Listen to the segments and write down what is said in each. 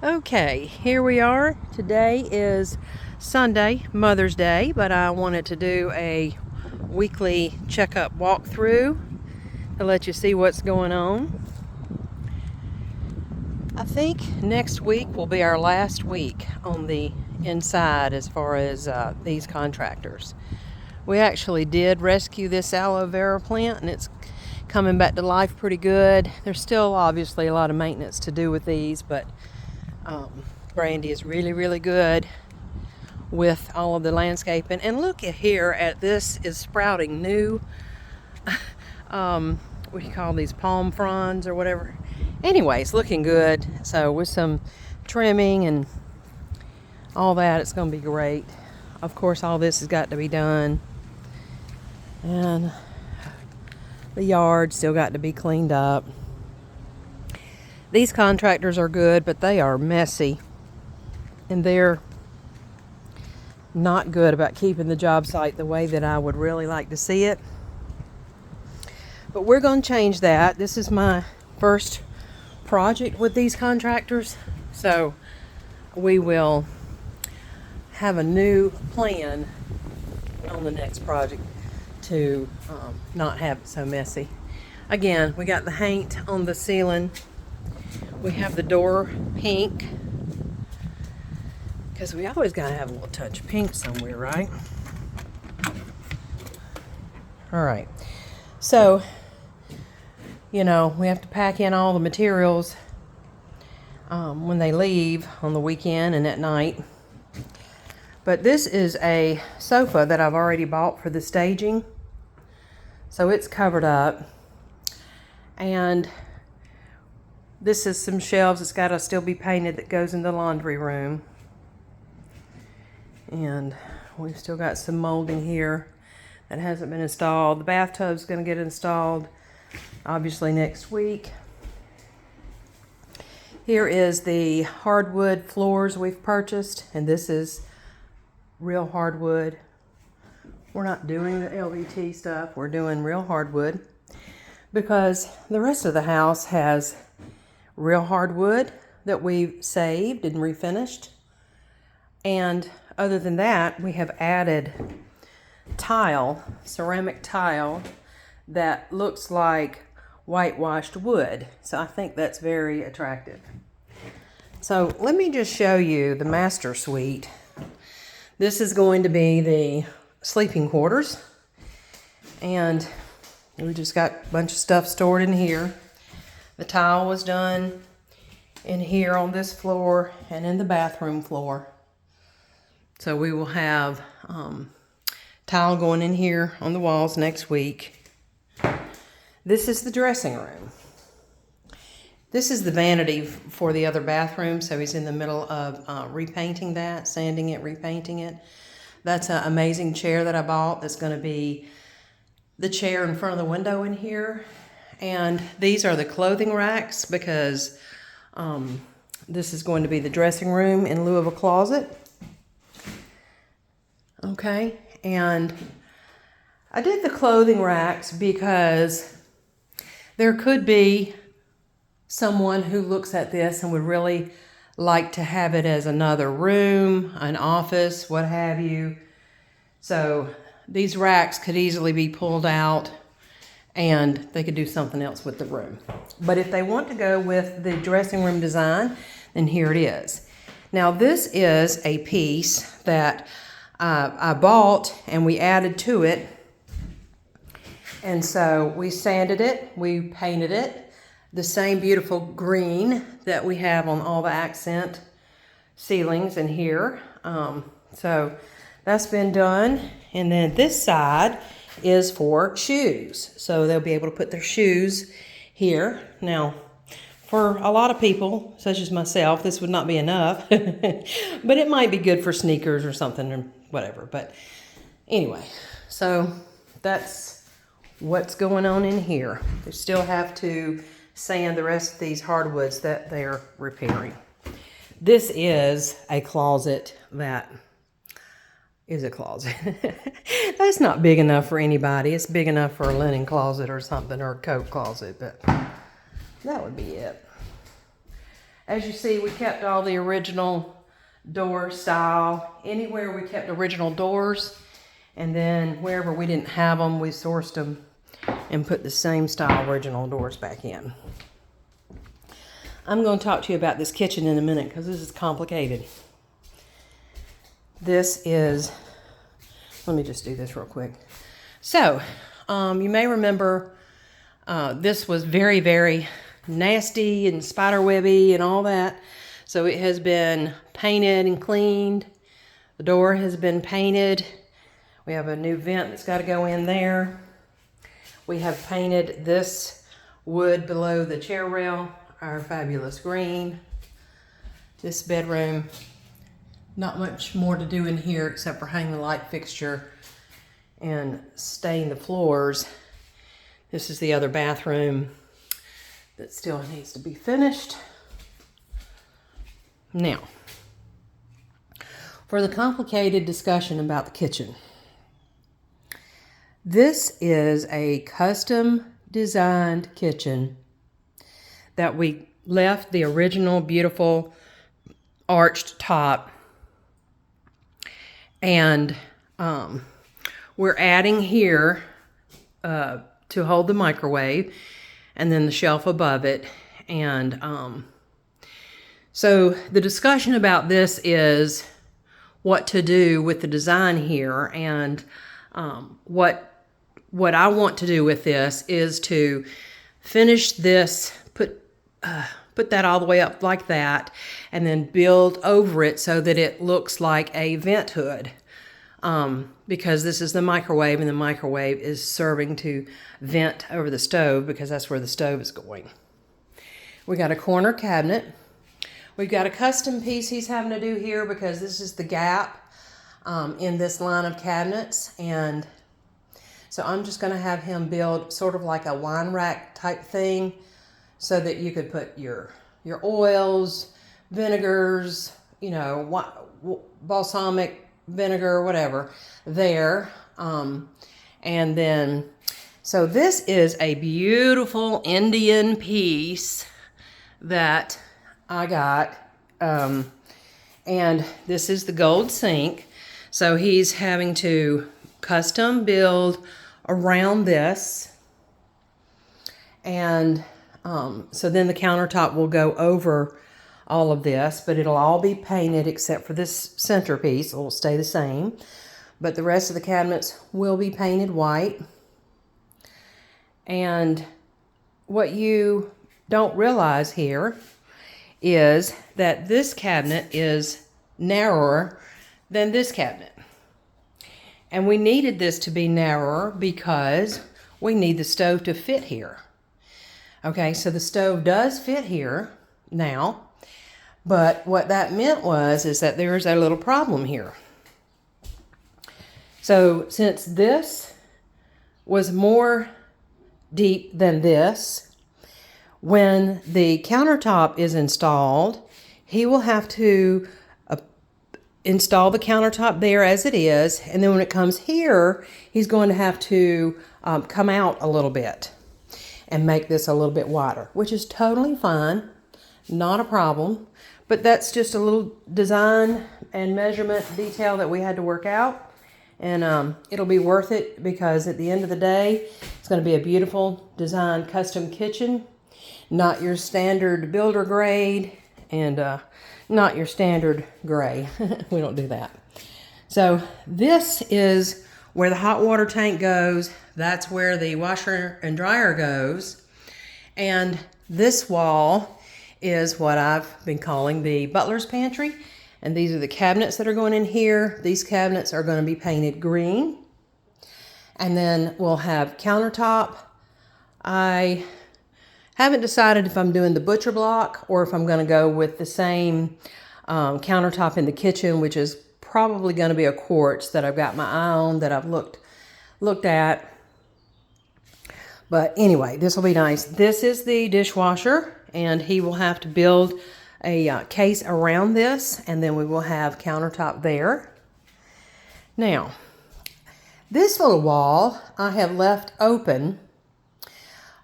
Okay, here we are. Today is Sunday, Mother's Day, but I wanted to do a weekly checkup walkthrough to let you see what's going on. I think next week will be our last week on the inside as far as these contractors. We actually did rescue this aloe vera plant and it's coming back to life pretty good. There's still obviously a lot of maintenance to do with these, but Brandy is really good with all of the landscaping. And look at here at this is sprouting new, what do you call these, palm fronds or whatever. Anyways, looking good. So with some trimming and all that, it's going to be great. Of course, all this has got to be done. And the yard still got to be cleaned up. These contractors are good, but they are messy. And they're not good about keeping the job site the way that I would really like to see it. But we're going to change that. This is my first project with these contractors. So we will have a new plan on the next project to not have it so messy. Again, we got the paint on the ceiling. We have the door pink, because we always got to have a little touch of pink somewhere, right? All right. So, we have to pack in all the materials when they leave on the weekend and at night. But this is a sofa that I've already bought for the staging. So it's covered up. And this is some shelves that's got to still be painted that goes in the laundry room. And we've still got some molding here that hasn't been installed. The bathtub's going to get installed obviously next week. Here is the hardwood floors we've purchased, and this is real hardwood. We're not doing the LVT stuff, we're doing real hardwood because the rest of the house has real hardwood that we've saved and refinished. And other than that, we have added tile, ceramic tile that looks like whitewashed wood. So I think that's very attractive. So let me just show you the master suite. This is going to be the sleeping quarters. And we just got a bunch of stuff stored in here. The tile was done in here on this floor and in the bathroom floor. So we will have tile going in here on the walls next week. This is the dressing room. This is the vanity for the other bathroom, so he's in the middle of repainting that, sanding it, repainting it. That's an amazing chair that I bought that's going to be the chair in front of the window in here. And these are the clothing racks because this is going to be the dressing room in lieu of a closet. Okay, and I did the clothing racks because there could be someone who looks at this and would really like to have it as another room, an office, what have you. So these racks could easily be pulled out and they could do something else with the room. But if they want to go with the dressing room design, then here it is. Now this is a piece that I bought and we added to it. And so we sanded it, we painted it, the same beautiful green that we have on all the accent ceilings in here. So that's been done. And then this side is for shoes. So they'll be able to put their shoes here. Now, for a lot of people, such as myself, this would not be enough. But it might be good for sneakers or something or whatever. But anyway, so that's what's going on in here. They still have to sand the rest of these hardwoods that they're repairing. This is a closet that is a closet. That's not big enough for anybody. It's big enough for a linen closet or something, or a coat closet, but that would be it. As you see, we kept all the original door style. Anywhere we kept original doors, and then wherever we didn't have them, we sourced them and put the same style original doors back in. I'm going to talk to you about this kitchen in a minute because this is complicated. This is, let me just do this real quick. So, you may remember this was very, very nasty and spiderwebby and all that. So it has been painted and cleaned. The door has been painted. We have a new vent that's got to go in there. We have painted this wood below the chair rail, our fabulous green. This bedroom, not much more to do in here except for hang the light fixture and stain the floors. This is the other bathroom that still needs to be finished. Now, for the complicated discussion about the kitchen. This is a custom designed kitchen that we left the original beautiful arched top, and we're adding here to hold the microwave, and then the shelf above it. And so the discussion about this is what to do with the design here, and what I want to do with this is to finish this, put that all the way up like that, and then build over it so that it looks like a vent hood. Because this is the microwave, and the microwave is serving to vent over the stove because that's where the stove is going. We got a corner cabinet. We've got a custom piece he's having to do here because this is the gap in this line of cabinets. And so I'm just going to have him build sort of like a wine rack type thing so that you could put your oils, vinegars, you know, balsamic vinegar, whatever, there. And then, so this is a beautiful Indian piece that I got. And this is the gold sink. So he's having to custom build around this. And so then the countertop will go over all of this, but it'll all be painted except for this centerpiece. It will stay the same, but the rest of the cabinets will be painted white. And what you don't realize here is that this cabinet is narrower than this cabinet. And we needed this to be narrower because we need the stove to fit here. Okay, so the stove does fit here now, but what that meant is that there's a little problem here. So since this was more deep than this, when the countertop is installed, he will have to install the countertop there as it is, and then when it comes here, he's going to have to come out a little bit and make this a little bit wider, which is totally fine, not a problem. But that's just a little design and measurement detail that we had to work out. And it'll be worth it because at the end of the day, it's going to be a beautiful design custom kitchen, not your standard builder grade and not your standard gray. We don't do that. So this is where the hot water tank goes. That's where the washer and dryer goes. And this wall is what I've been calling the butler's pantry. And these are the cabinets that are going in here. These cabinets are going to be painted green. And then we'll have countertop. I haven't decided if I'm doing the butcher block or if I'm going to go with the same countertop in the kitchen, which is probably going to be a quartz that I've got my eye on, that I've looked at. But anyway, this will be nice. This is the dishwasher, and he will have to build a case around this, and then we will have countertop there. Now, this little wall I have left open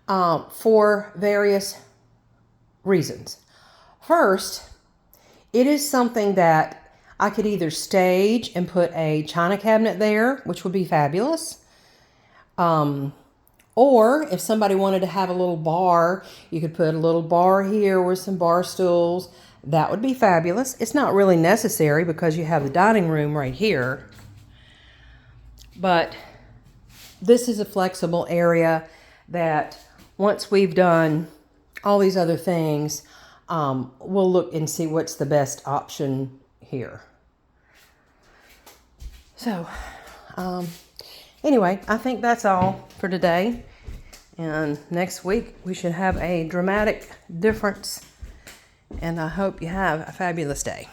for various reasons. First, it is something that I could either stage and put a china cabinet there, which would be fabulous. Or if somebody wanted to have a little bar, you could put a little bar here with some bar stools. That would be fabulous. It's not really necessary because you have the dining room right here. But this is a flexible area that once we've done all these other things, we'll look and see what's the best option here. So, anyway, I think that's all for today. And next week we should have a dramatic difference. And I hope you have a fabulous day.